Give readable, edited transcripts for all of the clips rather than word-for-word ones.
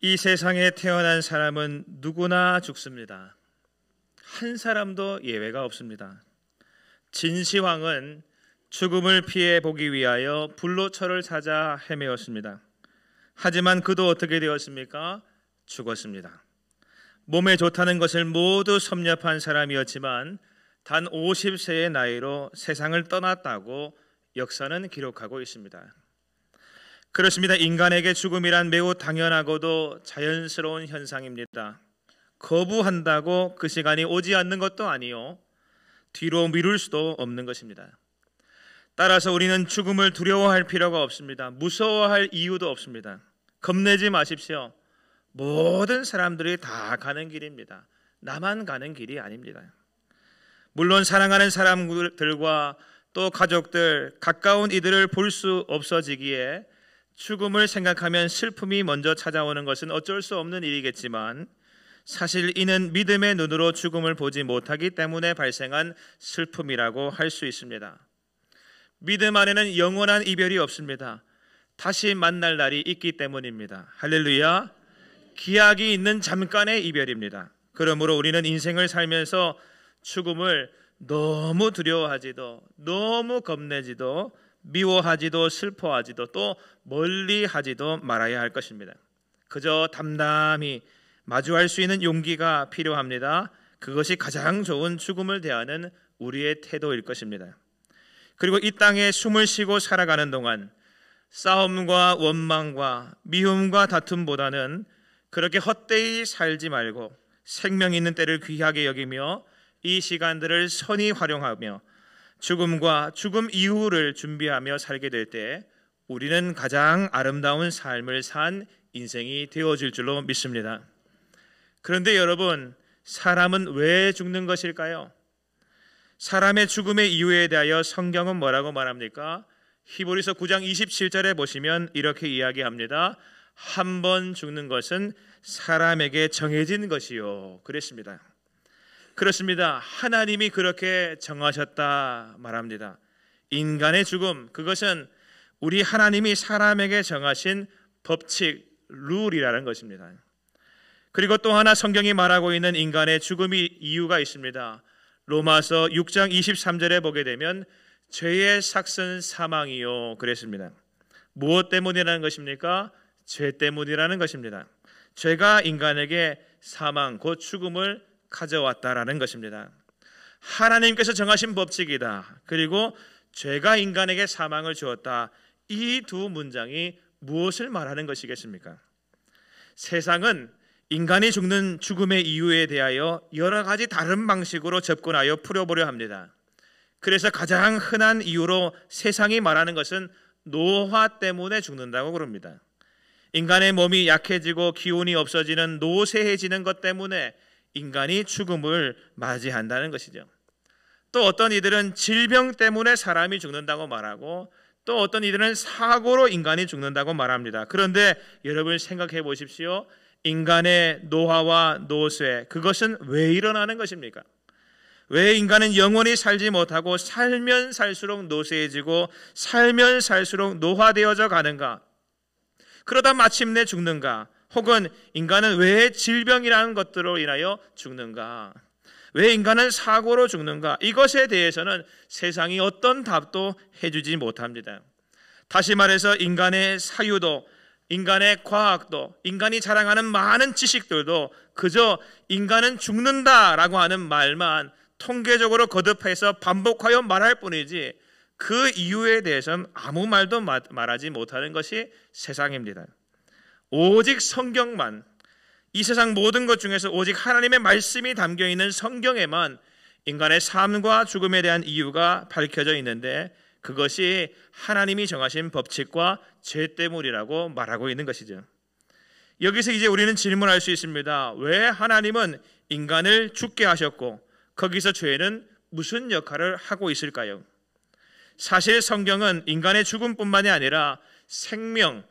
이 세상에 태어난 사람은 누구나 죽습니다. 한 사람도 예외가 없습니다. 진시황은 죽음을 피해 보기 위하여 불로처를 찾아 헤매었습니다. 하지만 그도 어떻게 되었습니까? 죽었습니다. 몸에 좋다는 것을 모두 섭렵한 사람이었지만 단 50세의 나이로 세상을 떠났다고 역사는 기록하고 있습니다. 그렇습니다. 인간에게 죽음이란 매우 당연하고도 자연스러운 현상입니다. 거부한다고 그 시간이 오지 않는 것도 아니요, 뒤로 미룰 수도 없는 것입니다. 따라서 우리는 죽음을 두려워할 필요가 없습니다. 무서워할 이유도 없습니다. 겁내지 마십시오. 모든 사람들이 다 가는 길입니다. 나만 가는 길이 아닙니다. 물론 사랑하는 사람들과 또 가족들, 가까운 이들을 볼 수 없어지기에 죽음을 생각하면 슬픔이 먼저 찾아오는 것은 어쩔 수 없는 일이겠지만, 사실 이는 믿음의 눈으로 죽음을 보지 못하기 때문에 발생한 슬픔이라고 할 수 있습니다. 믿음 안에는 영원한 이별이 없습니다. 다시 만날 날이 있기 때문입니다. 할렐루야. 기약이 있는 잠깐의 이별입니다. 그러므로 우리는 인생을 살면서 죽음을 너무 두려워하지도, 너무 겁내지도, 미워하지도, 슬퍼하지도, 또 멀리하지도 말아야 할 것입니다. 그저 담담히 마주할 수 있는 용기가 필요합니다. 그것이 가장 좋은 죽음을 대하는 우리의 태도일 것입니다. 그리고 이 땅에 숨을 쉬고 살아가는 동안 싸움과 원망과 미움과 다툼보다는 그렇게 헛되이 살지 말고 생명 있는 때를 귀하게 여기며 이 시간들을 선히 활용하며 죽음과 죽음 이후를 준비하며 살게 될 때 우리는 가장 아름다운 삶을 산 인생이 되어질 줄로 믿습니다. 그런데 여러분, 사람은 왜 죽는 것일까요? 사람의 죽음의 이유에 대하여 성경은 뭐라고 말합니까? 히브리서 9장 27절에 보시면 이렇게 이야기합니다. 한 번 죽는 것은 사람에게 정해진 것이요, 그랬습니다. 그렇습니다. 하나님이 그렇게 정하셨다 말합니다. 인간의 죽음, 그것은 우리 하나님이 사람에게 정하신 법칙, 룰이라는 것입니다. 그리고 또 하나 성경이 말하고 있는 인간의 죽음이 이유가 있습니다. 로마서 6장 23절에 보게 되면 죄의 삭은 사망이요, 그랬습니다. 무엇 때문이라는 것입니까? 죄 때문이라는 것입니다. 죄가 인간에게 사망, 곧 죽음을 가져왔다라는 것입니다. 하나님께서 정하신 법칙이다. 그리고 죄가 인간에게 사망을 주었다. 이 두 문장이 무엇을 말하는 것이겠습니까? 세상은 인간이 죽는 죽음의 이유에 대하여 여러 가지 다른 방식으로 접근하여 풀어보려 합니다. 그래서 가장 흔한 이유로 세상이 말하는 것은 노화 때문에 죽는다고 그럽니다. 인간의 몸이 약해지고 기운이 없어지는 노쇠해지는 것 때문에 인간이 죽음을 맞이한다는 것이죠. 또 어떤 이들은 질병 때문에 사람이 죽는다고 말하고, 또 어떤 이들은 사고로 인간이 죽는다고 말합니다. 그런데 여러분 생각해 보십시오. 인간의 노화와 노쇠, 그것은 왜 일어나는 것입니까? 왜 인간은 영원히 살지 못하고 살면 살수록 노쇠해지고 살면 살수록 노화되어져 가는가? 그러다 마침내 죽는가? 혹은 인간은 왜 질병이라는 것들로 인하여 죽는가? 왜 인간은 사고로 죽는가? 이것에 대해서는 세상이 어떤 답도 해주지 못합니다. 다시 말해서 인간의 사유도, 인간의 과학도, 인간이 자랑하는 많은 지식들도 그저 인간은 죽는다라고 하는 말만 통계적으로 거듭해서 반복하여 말할 뿐이지 그 이유에 대해서는 아무 말도 말하지 못하는 것이 세상입니다. 오직 성경만, 이 세상 모든 것 중에서 오직 하나님의 말씀이 담겨있는 성경에만 인간의 삶과 죽음에 대한 이유가 밝혀져 있는데, 그것이 하나님이 정하신 법칙과 죄 때문이라고 말하고 있는 것이죠. 여기서 이제 우리는 질문할 수 있습니다. 왜 하나님은 인간을 죽게 하셨고 거기서 죄는 무슨 역할을 하고 있을까요? 사실 성경은 인간의 죽음뿐만이 아니라 생명,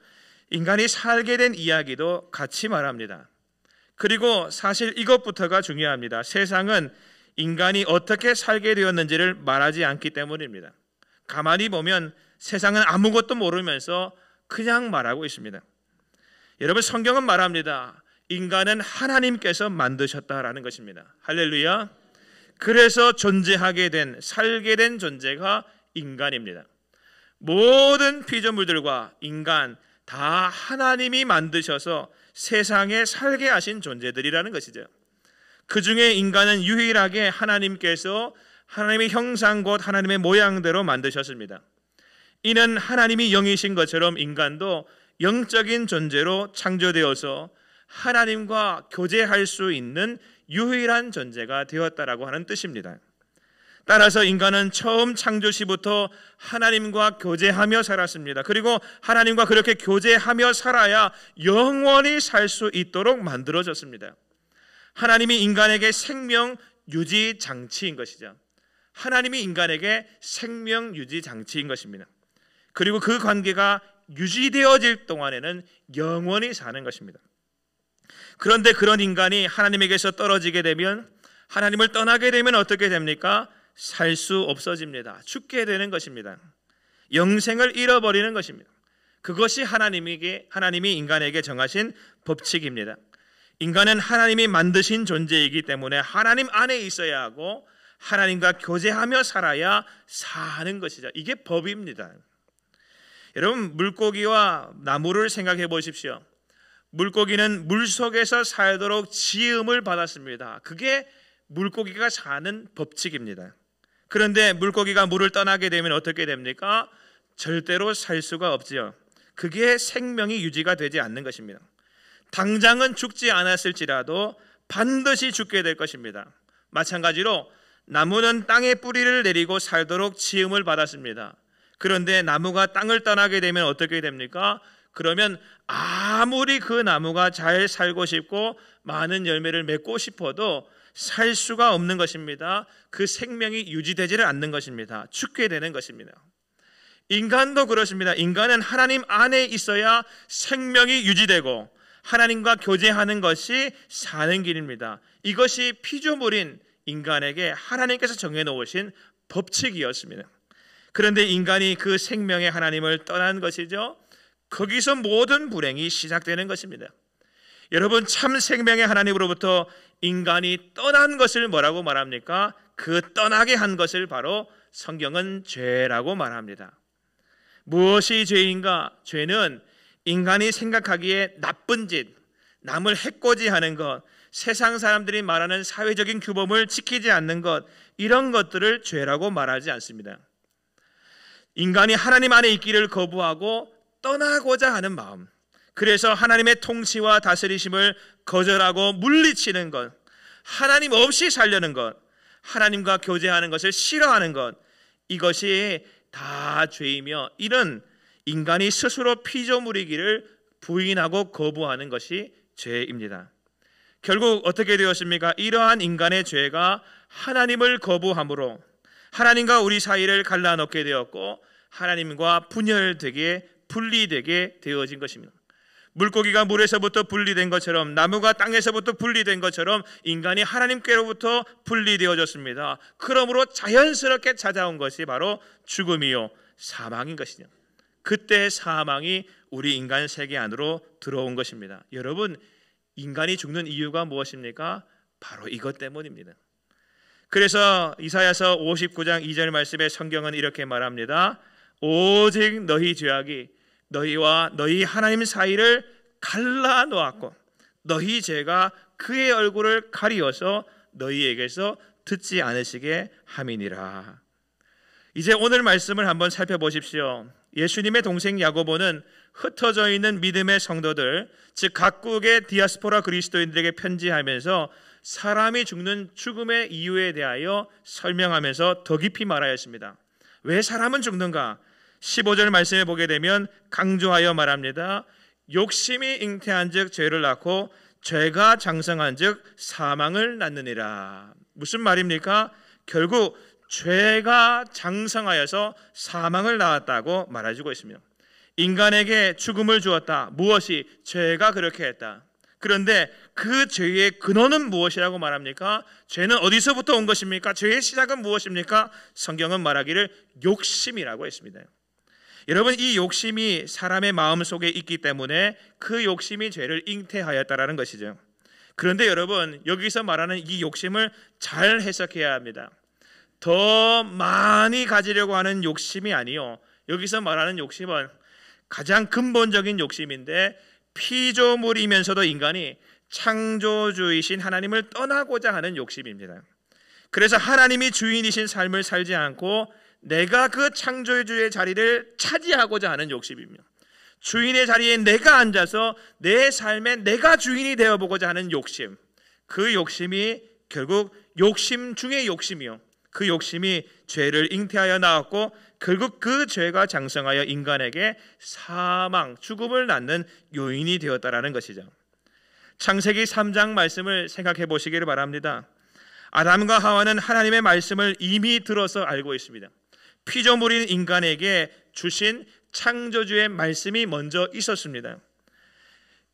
인간이 살게 된 이야기도 같이 말합니다. 그리고 사실 이것부터가 중요합니다. 세상은 인간이 어떻게 살게 되었는지를 말하지 않기 때문입니다. 가만히 보면 세상은 아무것도 모르면서 그냥 말하고 있습니다. 여러분, 성경은 말합니다. 인간은 하나님께서 만드셨다라는 것입니다. 할렐루야. 그래서 존재하게 된, 살게 된 존재가 인간입니다. 모든 피조물들과 인간 다 하나님이 만드셔서 세상에 살게 하신 존재들이라는 것이죠. 그 중에 인간은 유일하게 하나님께서 하나님의 형상 곧 하나님의 모양대로 만드셨습니다. 이는 하나님이 영이신 것처럼 인간도 영적인 존재로 창조되어서 하나님과 교제할 수 있는 유일한 존재가 되었다라고 하는 뜻입니다. 따라서 인간은 처음 창조 시부터 하나님과 교제하며 살았습니다. 그리고 하나님과 그렇게 교제하며 살아야 영원히 살 수 있도록 만들어졌습니다. 하나님이 인간에게 생명 유지 장치인 것이죠. 하나님이 인간에게 생명 유지 장치인 것입니다. 그리고 그 관계가 유지되어질 동안에는 영원히 사는 것입니다. 그런데 그런 인간이 하나님에게서 떨어지게 되면, 하나님을 떠나게 되면 어떻게 됩니까? 살 수 없어집니다. 죽게 되는 것입니다. 영생을 잃어버리는 것입니다. 그것이 하나님이 인간에게 정하신 법칙입니다. 인간은 하나님이 만드신 존재이기 때문에 하나님 안에 있어야 하고 하나님과 교제하며 살아야 사는 것이죠. 이게 법입니다. 여러분, 물고기와 나무를 생각해 보십시오. 물고기는 물속에서 살도록 지음을 받았습니다. 그게 물고기가 사는 법칙입니다. 그런데 물고기가 물을 떠나게 되면 어떻게 됩니까? 절대로 살 수가 없지요. 그게 생명이 유지가 되지 않는 것입니다. 당장은 죽지 않았을지라도 반드시 죽게 될 것입니다. 마찬가지로 나무는 땅에 뿌리를 내리고 살도록 지음을 받았습니다. 그런데 나무가 땅을 떠나게 되면 어떻게 됩니까? 그러면 아무리 그 나무가 잘 살고 싶고 많은 열매를 맺고 싶어도 살 수가 없는 것입니다. 그 생명이 유지되지를 않는 것입니다. 죽게 되는 것입니다. 인간도 그렇습니다. 인간은 하나님 안에 있어야 생명이 유지되고 하나님과 교제하는 것이 사는 길입니다. 이것이 피조물인 인간에게 하나님께서 정해놓으신 법칙이었습니다. 그런데 인간이 그 생명의 하나님을 떠난 것이죠. 거기서 모든 불행이 시작되는 것입니다. 여러분, 참 생명의 하나님으로부터 인간이 떠난 것을 뭐라고 말합니까? 그 떠나게 한 것을 바로 성경은 죄라고 말합니다. 무엇이 죄인가? 죄는 인간이 생각하기에 나쁜 짓, 남을 해코지하는 것, 세상 사람들이 말하는 사회적인 규범을 지키지 않는 것, 이런 것들을 죄라고 말하지 않습니다. 인간이 하나님 안에 있기를 거부하고 떠나고자 하는 마음, 그래서 하나님의 통치와 다스리심을 거절하고 물리치는 것, 하나님 없이 살려는 것, 하나님과 교제하는 것을 싫어하는 것, 이것이 다 죄이며 이런 인간이 스스로 피조물이기를 부인하고 거부하는 것이 죄입니다. 결국 어떻게 되었습니까? 이러한 인간의 죄가 하나님을 거부함으로 하나님과 우리 사이를 갈라놓게 되었고 하나님과 분열되게 분리되게 되어진 것입니다. 물고기가 물에서부터 분리된 것처럼, 나무가 땅에서부터 분리된 것처럼 인간이 하나님께로부터 분리되어졌습니다. 그러므로 자연스럽게 찾아온 것이 바로 죽음이요 사망인 것이죠. 그때 사망이 우리 인간 세계 안으로 들어온 것입니다. 여러분, 인간이 죽는 이유가 무엇입니까? 바로 이것 때문입니다. 그래서 이사야서 59장 2절 말씀에 성경은 이렇게 말합니다. 오직 너희 죄악이 너희와 너희 하나님 사이를 갈라놓았고 너희 죄가 그의 얼굴을 가리어서 너희에게서 듣지 않으시게 함이니라. 이제 오늘 말씀을 한번 살펴보십시오. 예수님의 동생 야고보는 흩어져 있는 믿음의 성도들, 즉 각국의 디아스포라 그리스도인들에게 편지하면서 사람이 죽는 죽음의 이유에 대하여 설명하면서 더 깊이 말하였습니다. 왜 사람은 죽는가? 15절 말씀에 보게 되면 강조하여 말합니다. 욕심이 잉태한 즉 죄를 낳고 죄가 장성한 즉 사망을 낳느니라. 무슨 말입니까? 결국 죄가 장성하여서 사망을 낳았다고 말해주고 있습니다. 인간에게 죽음을 주었다. 무엇이? 죄가 그렇게 했다. 그런데 그 죄의 근원은 무엇이라고 말합니까? 죄는 어디서부터 온 것입니까? 죄의 시작은 무엇입니까? 성경은 말하기를 욕심이라고 했습니다. 여러분, 이 욕심이 사람의 마음 속에 있기 때문에 그 욕심이 죄를 잉태하였다라는 것이죠. 그런데 여러분, 여기서 말하는 이 욕심을 잘 해석해야 합니다. 더 많이 가지려고 하는 욕심이 아니요, 여기서 말하는 욕심은 가장 근본적인 욕심인데, 피조물이면서도 인간이 창조주이신 하나님을 떠나고자 하는 욕심입니다. 그래서 하나님이 주인이신 삶을 살지 않고 내가 그 창조주의 자리를 차지하고자 하는 욕심입니다. 주인의 자리에 내가 앉아서 내 삶에 내가 주인이 되어보고자 하는 욕심, 그 욕심이 결국 욕심 중의 욕심이요, 그 욕심이 죄를 잉태하여 나왔고 결국 그 죄가 장성하여 인간에게 사망, 죽음을 낳는 요인이 되었다라는 것이죠. 창세기 3장 말씀을 생각해 보시기를 바랍니다. 아담과 하와는 하나님의 말씀을 이미 들어서 알고 있습니다. 피조물인 인간에게 주신 창조주의 말씀이 먼저 있었습니다.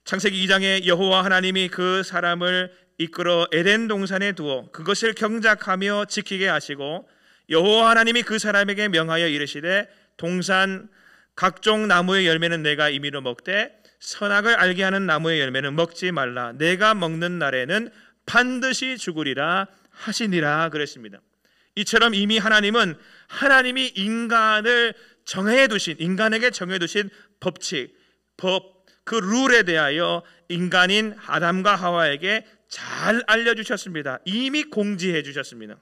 창세기 2장에 여호와 하나님이 그 사람을 이끌어 에덴 동산에 두어 그것을 경작하며 지키게 하시고, 여호와 하나님이 그 사람에게 명하여 이르시되 동산 각종 나무의 열매는 내가 임의로 먹되 선악을 알게 하는 나무의 열매는 먹지 말라. 내가 먹는 날에는 반드시 죽으리라 하시니라 그랬습니다. 이처럼 이미 하나님은 하나님이 인간을 정해두신, 인간에게 정해두신 법칙, 그 룰에 대하여 인간인 아담과 하와에게 잘 알려주셨습니다. 이미 공지해 주셨습니다.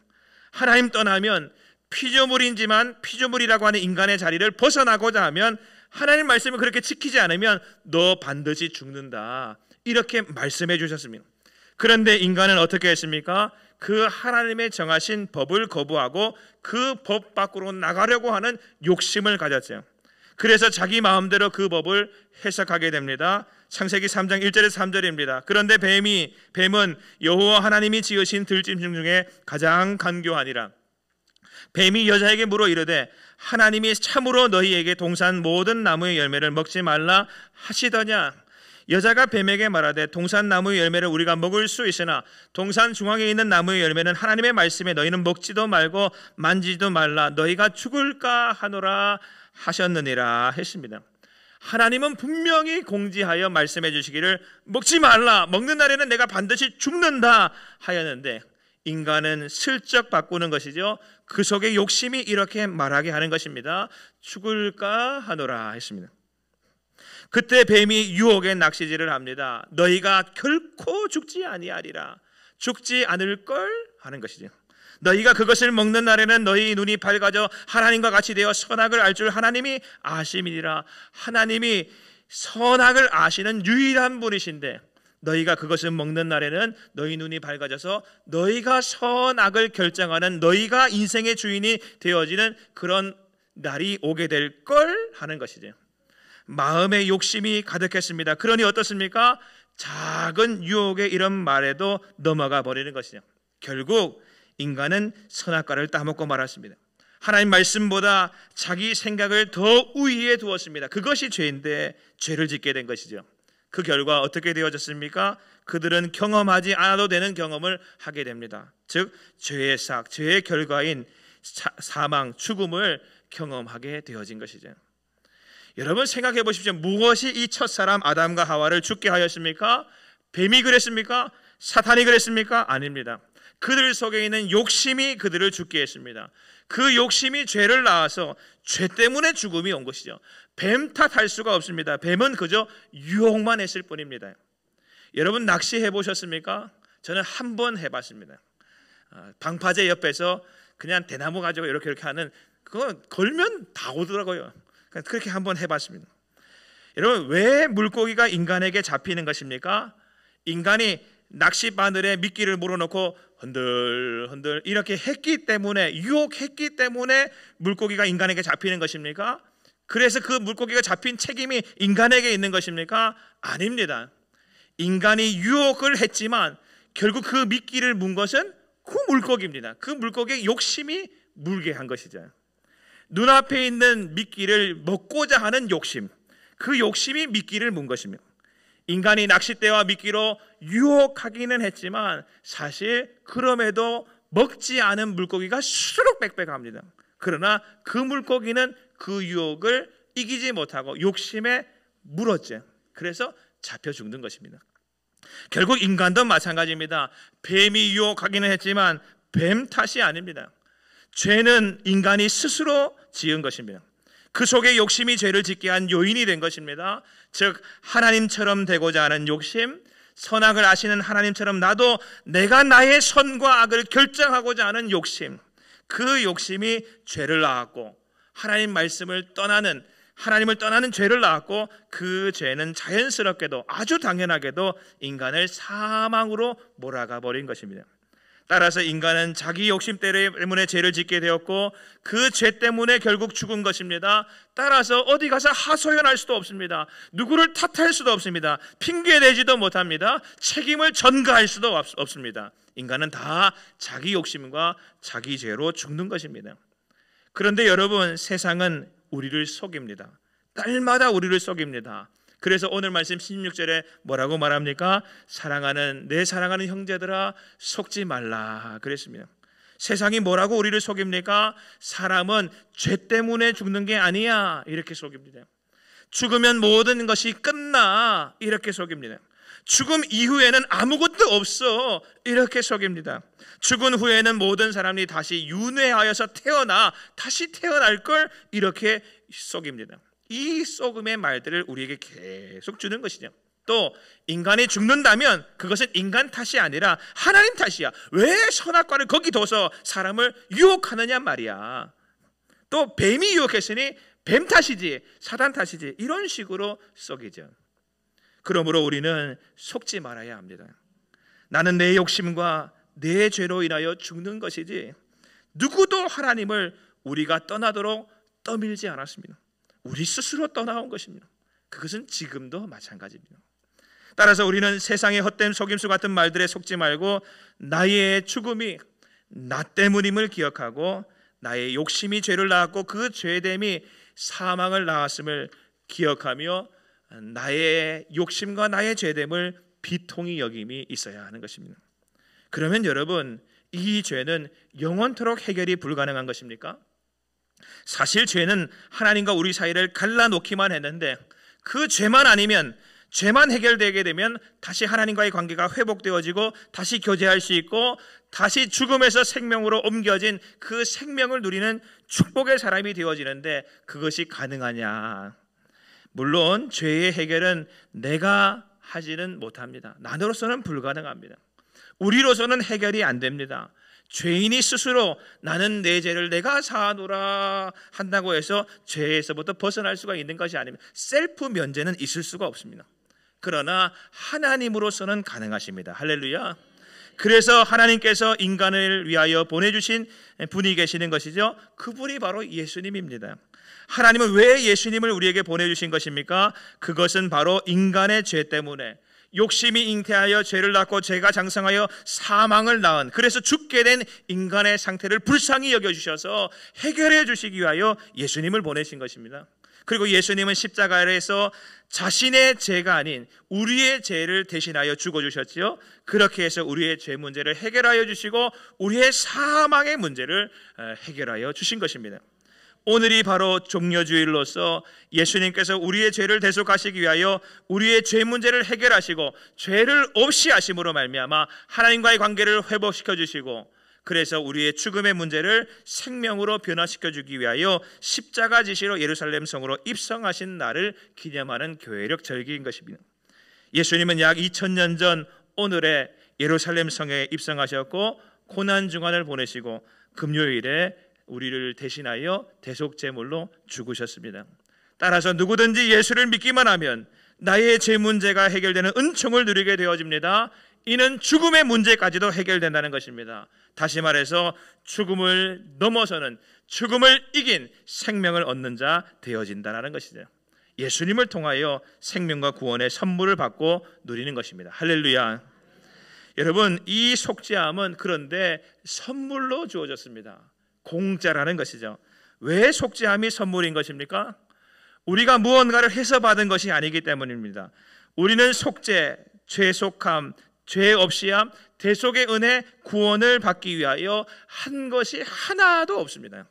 하나님 떠나면 피조물이지만 피조물이라고 하는 인간의 자리를 벗어나고자 하면 하나님 말씀을 그렇게 지키지 않으면 너 반드시 죽는다, 이렇게 말씀해 주셨습니다. 그런데 인간은 어떻게 했습니까? 그 하나님의 정하신 법을 거부하고 그 법 밖으로 나가려고 하는 욕심을 가졌어요. 그래서 자기 마음대로 그 법을 해석하게 됩니다. 창세기 3장 1절에서 3절입니다. 그런데 뱀은 여호와 하나님이 지으신 들짐승 중에 가장 간교하니라. 뱀이 여자에게 물어 이르되 하나님이 참으로 너희에게 동산 모든 나무의 열매를 먹지 말라 하시더냐. 여자가 뱀에게 말하되 동산 나무의 열매를 우리가 먹을 수 있으나 동산 중앙에 있는 나무의 열매는 하나님의 말씀에 너희는 먹지도 말고 만지지도 말라, 너희가 죽을까 하노라 하셨느니라 했습니다. 하나님은 분명히 공지하여 말씀해 주시기를 먹지 말라, 먹는 날에는 내가 반드시 죽는다 하였는데 인간은 슬쩍 바꾸는 것이죠. 그 속에 욕심이 이렇게 말하게 하는 것입니다. 죽을까 하노라 했습니다. 그때 뱀이 유혹의 낚시질을 합니다. 너희가 결코 죽지 아니하리라, 죽지 않을 걸 하는 것이죠. 너희가 그것을 먹는 날에는 너희 눈이 밝아져 하나님과 같이 되어 선악을 알 줄 하나님이 아심이니라. 하나님이 선악을 아시는 유일한 분이신데 너희가 그것을 먹는 날에는 너희 눈이 밝아져서 너희가 선악을 결정하는, 너희가 인생의 주인이 되어지는 그런 날이 오게 될 걸 하는 것이죠. 마음의 욕심이 가득했습니다. 그러니 어떻습니까? 작은 유혹의 이런 말에도 넘어가 버리는 것이죠. 결국 인간은 선악과를 따먹고 말았습니다. 하나님 말씀보다 자기 생각을 더 우위에 두었습니다. 그것이 죄인데 죄를 짓게 된 것이죠. 그 결과 어떻게 되어졌습니까? 그들은 경험하지 않아도 되는 경험을 하게 됩니다. 즉 죄의 삭, 죄의 결과인 사망, 죽음을 경험하게 되어진 것이죠. 여러분 생각해 보십시오. 무엇이 이 첫사람 아담과 하와를 죽게 하였습니까? 뱀이 그랬습니까? 사탄이 그랬습니까? 아닙니다. 그들 속에 있는 욕심이 그들을 죽게 했습니다. 그 욕심이 죄를 낳아서 죄 때문에 죽음이 온 것이죠. 뱀 탓할 수가 없습니다. 뱀은 그저 유혹만 했을 뿐입니다. 여러분 낚시해 보셨습니까? 저는 한 번 해봤습니다. 방파제 옆에서 그냥 대나무 가지고 이렇게 하는, 그거 걸면 다 오더라고요. 그렇게 한번 해봤습니다. 여러분 왜 물고기가 인간에게 잡히는 것입니까? 인간이 낚싯바늘에 미끼를 물어놓고 흔들흔들 이렇게 했기 때문에, 유혹했기 때문에 물고기가 인간에게 잡히는 것입니까? 그래서 그 물고기가 잡힌 책임이 인간에게 있는 것입니까? 아닙니다. 인간이 유혹을 했지만 결국 그 미끼를 문 것은 그 물고기입니다. 그 물고기의 욕심이 물게 한 것이죠. 눈앞에 있는 미끼를 먹고자 하는 욕심, 그 욕심이 미끼를 문 것입니다. 인간이 낚싯대와 미끼로 유혹하기는 했지만 사실 그럼에도 먹지 않은 물고기가 수룩 빽빽합니다. 그러나 그 물고기는 그 유혹을 이기지 못하고 욕심에 물었죠. 그래서 잡혀 죽는 것입니다. 결국 인간도 마찬가지입니다. 뱀이 유혹하기는 했지만 뱀 탓이 아닙니다. 죄는 인간이 스스로 지은 것입니다. 그 속에 욕심이 죄를 짓게 한 요인이 된 것입니다. 즉 하나님처럼 되고자 하는 욕심, 선악을 아시는 하나님처럼 나도 내가 나의 선과 악을 결정하고자 하는 욕심, 그 욕심이 죄를 낳았고 하나님 말씀을 떠나는, 하나님을 떠나는 죄를 낳았고 그 죄는 자연스럽게도 아주 당연하게도 인간을 사망으로 몰아가 버린 것입니다. 따라서 인간은 자기 욕심 때문에 죄를 짓게 되었고 그 죄 때문에 결국 죽은 것입니다. 따라서 어디 가서 하소연할 수도 없습니다. 누구를 탓할 수도 없습니다. 핑계대지도 못합니다. 책임을 전가할 수도 없습니다. 인간은 다 자기 욕심과 자기 죄로 죽는 것입니다. 그런데 여러분, 세상은 우리를 속입니다. 날마다 우리를 속입니다. 그래서 오늘 말씀 16절에 뭐라고 말합니까? 내 사랑하는 형제들아 속지 말라 그랬습니다. 세상이 뭐라고 우리를 속입니까? 사람은 죄 때문에 죽는 게 아니야 이렇게 속입니다. 죽으면 모든 것이 끝나 이렇게 속입니다. 죽음 이후에는 아무것도 없어 이렇게 속입니다. 죽은 후에는 모든 사람이 다시 윤회하여서 다시 태어날 걸 이렇게 속입니다. 이 속음의 말들을 우리에게 계속 주는 것이죠. 또 인간이 죽는다면 그것은 인간 탓이 아니라 하나님 탓이야. 왜 선악과를 거기 둬서 사람을 유혹하느냐 말이야. 또 뱀이 유혹했으니 뱀 탓이지 사단 탓이지 이런 식으로 속이죠. 그러므로 우리는 속지 말아야 합니다. 나는 내 욕심과 내 죄로 인하여 죽는 것이지 누구도 하나님을 우리가 떠나도록 떠밀지 않았습니다. 우리 스스로 떠나온 것입니다. 그것은 지금도 마찬가지입니다. 따라서 우리는 세상의 헛된 속임수 같은 말들에 속지 말고 나의 죽음이 나 때문임을 기억하고 나의 욕심이 죄를 낳았고 그 죄됨이 사망을 낳았음을 기억하며 나의 욕심과 나의 죄됨을 비통히 여김이 있어야 하는 것입니다. 그러면 여러분, 이 죄는 영원토록 해결이 불가능한 것입니까? 사실 죄는 하나님과 우리 사이를 갈라놓기만 했는데 그 죄만 아니면, 죄만 해결되게 되면 다시 하나님과의 관계가 회복되어지고 다시 교제할 수 있고 다시 죽음에서 생명으로 옮겨진 그 생명을 누리는 축복의 사람이 되어지는데 그것이 가능하냐? 물론 죄의 해결은 내가 하지는 못합니다. 나로서는 불가능합니다. 우리로서는 해결이 안 됩니다. 죄인이 스스로 나는 내 죄를 내가 사하노라 한다고 해서 죄에서부터 벗어날 수가 있는 것이 아닙니다. 셀프 면제는 있을 수가 없습니다. 그러나 하나님으로서는 가능하십니다. 할렐루야. 그래서 하나님께서 인간을 위하여 보내주신 분이 계시는 것이죠. 그분이 바로 예수님입니다. 하나님은 왜 예수님을 우리에게 보내주신 것입니까? 그것은 바로 인간의 죄 때문에 욕심이 잉태하여 죄를 낳고 죄가 장성하여 사망을 낳은, 그래서 죽게 된 인간의 상태를 불쌍히 여겨주셔서 해결해 주시기 위하여 예수님을 보내신 것입니다. 그리고 예수님은 십자가에서 자신의 죄가 아닌 우리의 죄를 대신하여 죽어주셨지요. 그렇게 해서 우리의 죄 문제를 해결하여 주시고 우리의 사망의 문제를 해결하여 주신 것입니다. 오늘이 바로 종려주일로서 예수님께서 우리의 죄를 대속하시기 위하여 우리의 죄 문제를 해결하시고 죄를 없이 하심으로 말미암아 하나님과의 관계를 회복시켜 주시고 그래서 우리의 죽음의 문제를 생명으로 변화시켜 주기 위하여 십자가 지시로 예루살렘 성으로 입성하신 날을 기념하는 교회력 절기인 것입니다. 예수님은 약 2000년 전 오늘에 예루살렘 성에 입성하셨고 고난중환을 보내시고 금요일에 우리를 대신하여 대속제물로 죽으셨습니다. 따라서 누구든지 예수를 믿기만 하면 나의 죄 문제가 해결되는 은총을 누리게 되어집니다. 이는 죽음의 문제까지도 해결된다는 것입니다. 다시 말해서 죽음을 넘어서는, 죽음을 이긴 생명을 얻는 자 되어진다는 것이죠. 예수님을 통하여 생명과 구원의 선물을 받고 누리는 것입니다. 할렐루야. 여러분, 이 속죄함은 그런데 선물로 주어졌습니다. 공짜라는 것이죠. 왜 속죄함이 선물인 것입니까? 우리가 무언가를 해서 받은 것이 아니기 때문입니다. 우리는 속죄, 죄속함, 죄 없이함, 대속의 은혜, 구원을 받기 위하여 한 것이 하나도 없습니다.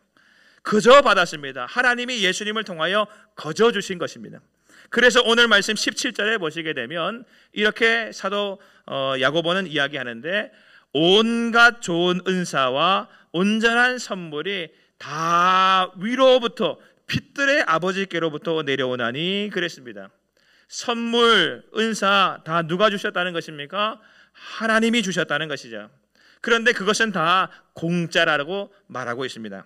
거저 받았습니다. 하나님이 예수님을 통하여 거저 주신 것입니다. 그래서 오늘 말씀 17절에 보시게 되면 이렇게 사도 야고보는 이야기하는데, 온갖 좋은 은사와 온전한 선물이 다 위로부터 빛들의 아버지께로부터 내려오나니 그랬습니다. 선물, 은사 다 누가 주셨다는 것입니까? 하나님이 주셨다는 것이죠. 그런데 그것은 다 공짜라고 말하고 있습니다.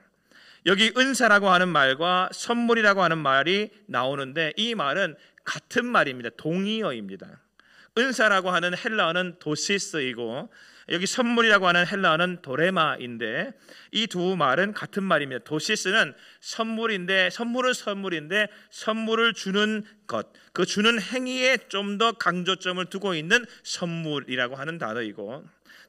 여기 은사라고 하는 말과 선물이라고 하는 말이 나오는데, 이 말은 같은 말입니다. 동의어입니다. 은사라고 하는 헬라어는 도시스이고, 여기 선물이라고 하는 헬라어는 도레마인데, 이 두 말은 같은 말입니다. 도시스는 선물인데, 선물은 선물인데 선물을 주는 것, 그 주는 행위에 좀 더 강조점을 두고 있는 선물이라고 하는 단어이고,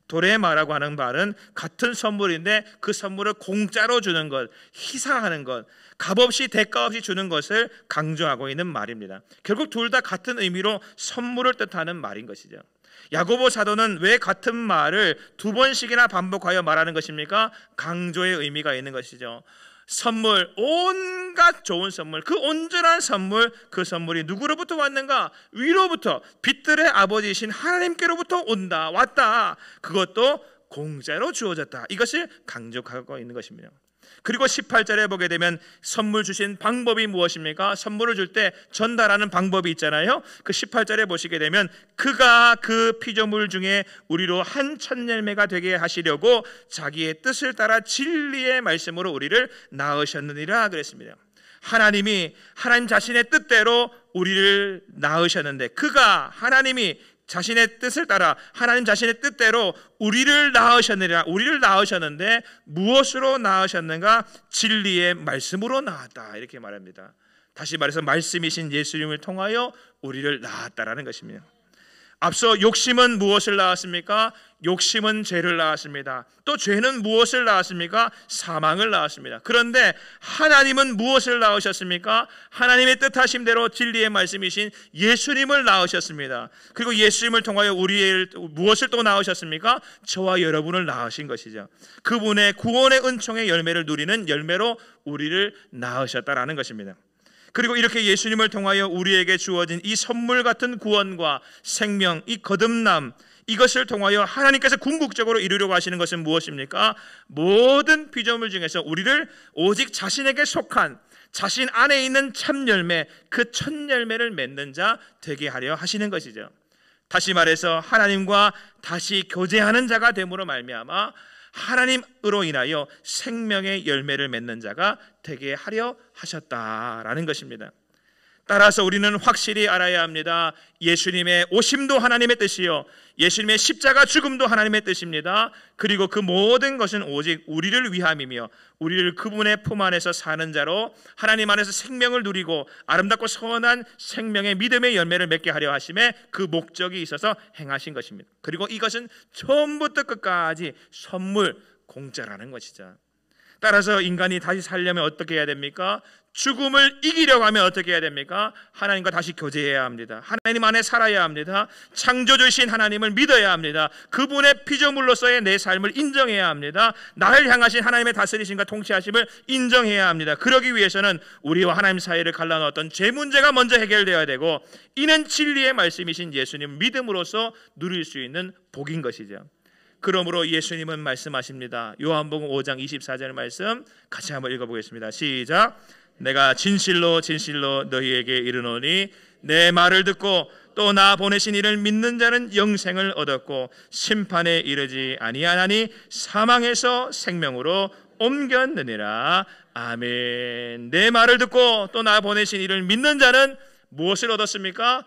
도레마라고 하는 말은 같은 선물인데 그 선물을 공짜로 주는 것, 희사하는 것, 값없이 대가 없이 주는 것을 강조하고 있는 말입니다. 결국 둘 다 같은 의미로 선물을 뜻하는 말인 것이죠. 야고보 사도는 왜 같은 말을 두 번씩이나 반복하여 말하는 것입니까? 강조의 의미가 있는 것이죠. 선물, 온갖 좋은 선물, 그 온전한 선물, 그 선물이 누구로부터 왔는가? 위로부터, 빛들의 아버지이신 하나님께로부터 온다, 왔다. 그것도 공짜로 주어졌다. 이것을 강조하고 있는 것입니다. 그리고 18절에 보게 되면 선물 주신 방법이 무엇입니까? 선물을 줄 때 전달하는 방법이 있잖아요. 그 18절에 보시게 되면 그가 그 피조물 중에 우리로 한 첫 열매가 되게 하시려고 자기의 뜻을 따라 진리의 말씀으로 우리를 낳으셨느니라 그랬습니다. 하나님이 하나님 자신의 뜻대로 우리를 낳으셨는데, 그가 하나님이 자신의 뜻을 따라 하나님 자신의 뜻대로 우리를 낳으셨느니라. 우리를 낳으셨는데 무엇으로 낳으셨는가? 진리의 말씀으로 낳았다, 이렇게 말합니다. 다시 말해서 말씀이신 예수님을 통하여 우리를 낳았다라는 것입니다. 앞서 욕심은 무엇을 낳았습니까? 욕심은 죄를 낳았습니다. 또 죄는 무엇을 낳았습니까? 사망을 낳았습니다. 그런데 하나님은 무엇을 낳으셨습니까? 하나님의 뜻하심대로 진리의 말씀이신 예수님을 낳으셨습니다. 그리고 예수님을 통하여 우리를 무엇을 또 낳으셨습니까? 저와 여러분을 낳으신 것이죠. 그분의 구원의 은총의 열매를 누리는 열매로 우리를 낳으셨다라는 것입니다. 그리고 이렇게 예수님을 통하여 우리에게 주어진 이 선물 같은 구원과 생명, 이 거듭남, 이것을 통하여 하나님께서 궁극적으로 이루려고 하시는 것은 무엇입니까? 모든 피조물 중에서 우리를 오직 자신에게 속한, 자신 안에 있는 참 열매, 그 첫 열매를 맺는 자 되게 하려 하시는 것이죠. 다시 말해서 하나님과 다시 교제하는 자가 됨으로 말미암아 하나님으로 인하여 생명의 열매를 맺는 자가 되게 하려 하셨다라는 것입니다. 따라서 우리는 확실히 알아야 합니다. 예수님의 오심도 하나님의 뜻이요, 예수님의 십자가 죽음도 하나님의 뜻입니다. 그리고 그 모든 것은 오직 우리를 위함이며 우리를 그분의 품 안에서 사는 자로 하나님 안에서 생명을 누리고 아름답고 선한 생명의 믿음의 열매를 맺게 하려 하심에 그 목적이 있어서 행하신 것입니다. 그리고 이것은 처음부터 끝까지 선물, 공짜라는 것이죠. 따라서 인간이 다시 살려면 어떻게 해야 됩니까? 죽음을 이기려고 하면 어떻게 해야 됩니까? 하나님과 다시 교제해야 합니다. 하나님 안에 살아야 합니다. 창조주신 하나님을 믿어야 합니다. 그분의 피조물로서의 내 삶을 인정해야 합니다. 나를 향하신 하나님의 다스리심과 통치하심을 인정해야 합니다. 그러기 위해서는 우리와 하나님 사이를 갈라놓았던 죄 문제가 먼저 해결되어야 되고, 이는 진리의 말씀이신 예수님 믿음으로써 누릴 수 있는 복인 것이죠. 그러므로 예수님은 말씀하십니다. 요한복음 5장 24절 말씀 같이 한번 읽어보겠습니다. 시작. 내가 진실로 진실로 너희에게 이르노니 내 말을 듣고 또 나 보내신 이를 믿는 자는 영생을 얻었고 심판에 이르지 아니하나니 사망에서 생명으로 옮겼느니라. 아멘. 내 말을 듣고 또 나 보내신 이를 믿는 자는 무엇을 얻었습니까?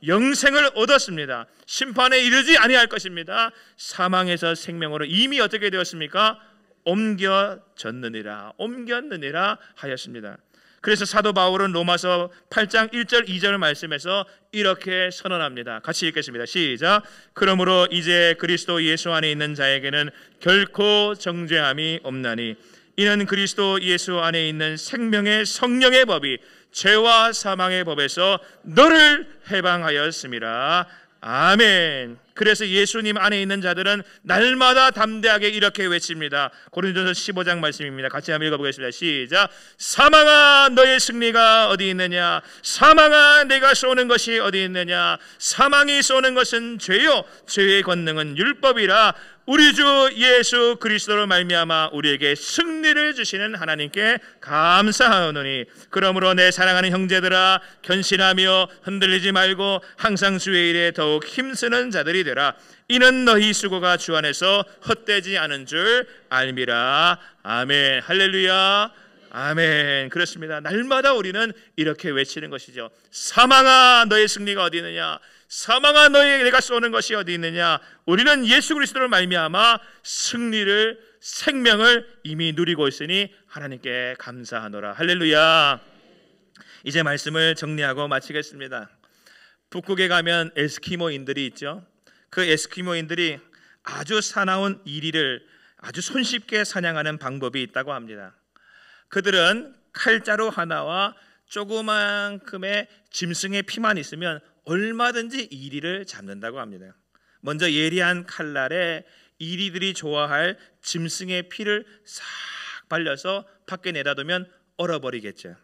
영생을 얻었습니다. 심판에 이르지 아니할 것입니다. 사망에서 생명으로 이미 어떻게 되었습니까? 옮겨졌느니라, 옮겼느니라 하였습니다. 그래서 사도 바울은 로마서 8장 1절 2절 말씀에서 이렇게 선언합니다. 같이 읽겠습니다. 시작. 그러므로 이제 그리스도 예수 안에 있는 자에게는 결코 정죄함이 없나니 이는 그리스도 예수 안에 있는 생명의 성령의 법이 죄와 사망의 법에서 너를 해방하였음이라. 아멘. 그래서 예수님 안에 있는 자들은 날마다 담대하게 이렇게 외칩니다. 고린도전서 15장 말씀입니다. 같이 한번 읽어보겠습니다. 시작. 사망아 너의 승리가 어디 있느냐? 사망아 내가 쏘는 것이 어디 있느냐? 사망이 쏘는 것은 죄요 죄의 권능은 율법이라. 우리 주 예수 그리스도로 말미암아 우리에게 승리를 주시는 하나님께 감사하노니 그러므로 내 사랑하는 형제들아 견신하며 흔들리지 말고 항상 주의 일에 더욱 힘쓰는 자들이 되라. 이는 너희 수고가 주 안에서 헛되지 않은 줄 알미라. 아멘. 할렐루야. 아멘. 그렇습니다. 날마다 우리는 이렇게 외치는 것이죠. 사망아 너의 승리가 어디 있느냐? 사망아 너의 내가 쏘는 것이 어디 있느냐? 우리는 예수 그리스도를 말미암아 승리를 생명을 이미 누리고 있으니 하나님께 감사하노라. 할렐루야. 이제 말씀을 정리하고 마치겠습니다. 북극에 가면 에스키모인들이 있죠. 그 에스키모인들이 아주 사나운 이리를 아주 손쉽게 사냥하는 방법이 있다고 합니다. 그들은 칼자루 하나와 조그만큼의 짐승의 피만 있으면 얼마든지 이리를 잡는다고 합니다. 먼저 예리한 칼날에 이리들이 좋아할 짐승의 피를 싹 발려서 밖에 내다두면 얼어버리겠죠.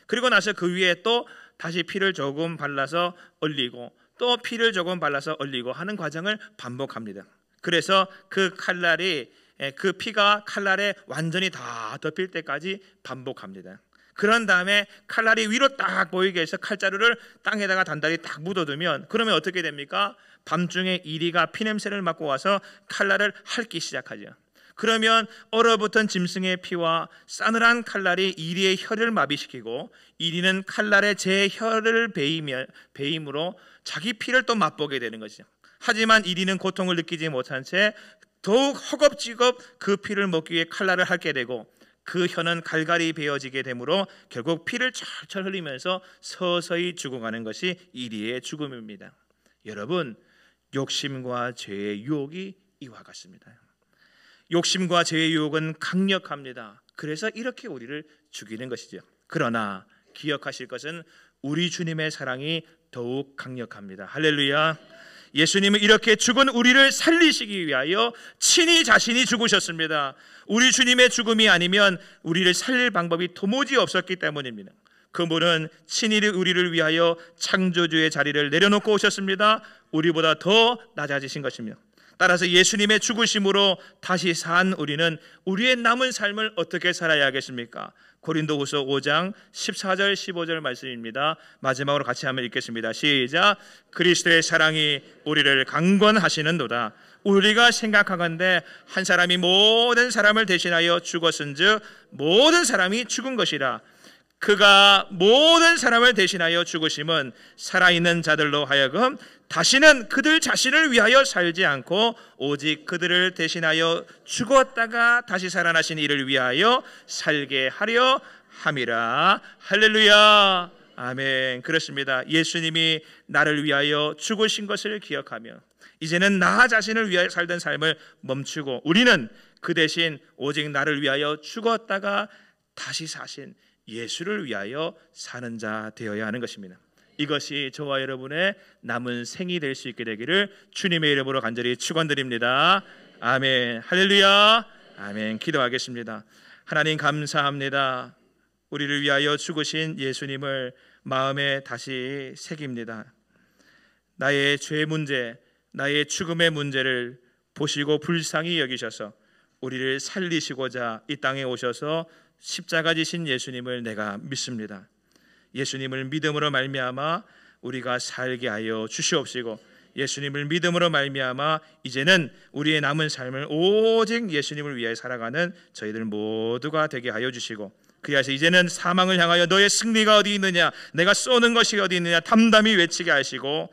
그리고 나서 그 위에 또 다시 피를 조금 발라서 얼리고 또 피를 조금 발라서 얼리고 하는 과정을 반복합니다. 그래서 그 칼날이 그 피가 칼날에 완전히 다 덮일 때까지 반복합니다. 그런 다음에 칼날이 위로 딱 보이게 해서 칼자루를 땅에다가 단단히 딱 묻어두면 그러면 어떻게 됩니까? 밤중에 이리가 피냄새를 맡고 와서 칼날을 핥기 시작하죠. 그러면 얼어붙은 짐승의 피와 싸늘한 칼날이 이리의 혀를 마비시키고 이리는 칼날에 제 혀를 베임으로 자기 피를 또 맛보게 되는 것이죠. 하지만 이리는 고통을 느끼지 못한 채 더욱 허겁지겁 그 피를 먹기 위해 칼날을 핥게 되고 그 혀는 갈갈이 베어지게 되므로 결국 피를 철철 흘리면서 서서히 죽어가는 것이 이리의 죽음입니다. 여러분, 욕심과 죄의 유혹이 이와 같습니다. 욕심과 죄의 유혹은 강력합니다. 그래서 이렇게 우리를 죽이는 것이죠. 그러나 기억하실 것은 우리 주님의 사랑이 더욱 강력합니다. 할렐루야. 예수님은 이렇게 죽은 우리를 살리시기 위하여 친히 자신이 죽으셨습니다. 우리 주님의 죽음이 아니면 우리를 살릴 방법이 도무지 없었기 때문입니다. 그분은 친히 우리를 위하여 창조주의 자리를 내려놓고 오셨습니다. 우리보다 더 낮아지신 것이며 따라서 예수님의 죽으심으로 다시 산 우리는 우리의 남은 삶을 어떻게 살아야 하겠습니까? 고린도후서 5장 14절 15절 말씀입니다. 마지막으로 같이 한번 읽겠습니다. 시작. 그리스도의 사랑이 우리를 강권하시는도다. 우리가 생각하건대 한 사람이 모든 사람을 대신하여 죽었은즉 모든 사람이 죽은 것이라. 그가 모든 사람을 대신하여 죽으심은 살아있는 자들로 하여금 다시는 그들 자신을 위하여 살지 않고 오직 그들을 대신하여 죽었다가 다시 살아나신 이를 위하여 살게 하려 함이라. 할렐루야. 아멘. 그렇습니다. 예수님이 나를 위하여 죽으신 것을 기억하며 이제는 나 자신을 위하여 살던 삶을 멈추고 우리는 그 대신 오직 나를 위하여 죽었다가 다시 사신 예수를 위하여 사는 자 되어야 하는 것입니다. 이것이 저와 여러분의 남은 생이 될 수 있게 되기를 주님의 이름으로 간절히 축원드립니다. 아멘. 할렐루야. 아멘. 기도하겠습니다. 하나님 감사합니다. 우리를 위하여 죽으신 예수님을 마음에 다시 새깁니다. 나의 죄 문제, 나의 죽음의 문제를 보시고 불쌍히 여기셔서 우리를 살리시고자 이 땅에 오셔서 십자가 지신 예수님을 내가 믿습니다. 예수님을 믿음으로 말미암아 우리가 살게 하여 주시옵시고 예수님을 믿음으로 말미암아 이제는 우리의 남은 삶을 오직 예수님을 위해 살아가는 저희들 모두가 되게 하여 주시고 그리하여 이제는 사망을 향하여 너의 승리가 어디 있느냐, 내가 쏘는 것이 어디 있느냐 담담히 외치게 하시고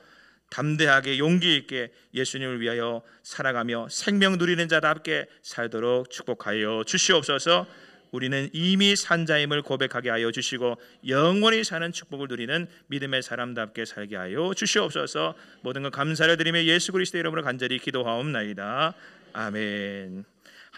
담대하게 용기 있게 예수님을 위하여 살아가며 생명 누리는 자답게 살도록 축복하여 주시옵소서. 우리는 이미 산 자임을 고백하게 하여 주시고 영원히 사는 축복을 누리는 믿음의 사람답게 살게 하여 주시옵소서. 모든 것 감사를 드리며 예수 그리스도의 이름으로 간절히 기도하옵나이다. 아멘.